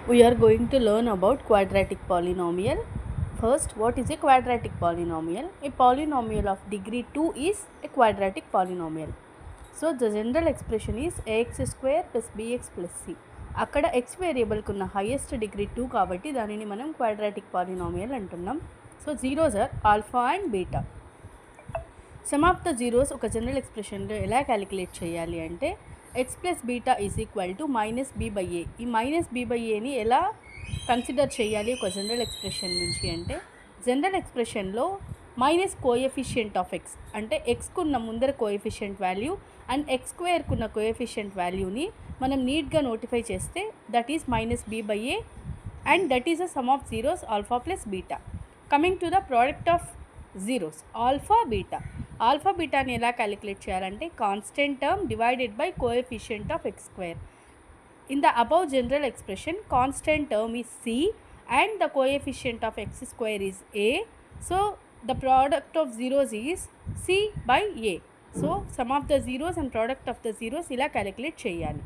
We are going to learn about quadratic polynomial. First, what is a quadratic polynomial? A polynomial of degree 2 is a quadratic polynomial. So the general expression is ax square plus bx plus c. అక్కడ x variable కున్న highest degree 2 కాబట్టి దానిని మనం quadratic polynomial అంటున్నాం. So zeros are alpha and beta. Sum of the zeros ఒక general ఎక్స్ప్రెషన్లో ఎలా calculate చేయాలి అంటే x plus beta is equal to minus b by a. ఈ మైనస్ బీ బై ఏని ఎలా కన్సిడర్ చేయాలి ఒక జనరల్ ఎక్స్ప్రెషన్ నుంచి అంటే జనరల్ ఎక్స్ప్రెషన్లో మైనస్ కోఎఫిషియంట్ ఆఫ్ ఎక్స్ అంటే ఎక్స్కున్న ముందర కోఎఫిషియంట్ వాల్యూ అండ్ ఎక్స్ స్క్వేర్కున్న కోఎఫిషియంట్ వాల్యూని మనం నీట్గా నోటిఫై చేస్తే that is minus b by a and that is a sum of zeros alpha plus beta. Coming to the product of zeros alpha beta. Alpha బీటాని ఎలా calculate చేయాలంటే constant term divided by coefficient of x square. In the above general expression, constant term is c and the coefficient of x square is a. So the product of zeros is c by a. So sum of the zeros and product of the zeros ila calculate cheyali.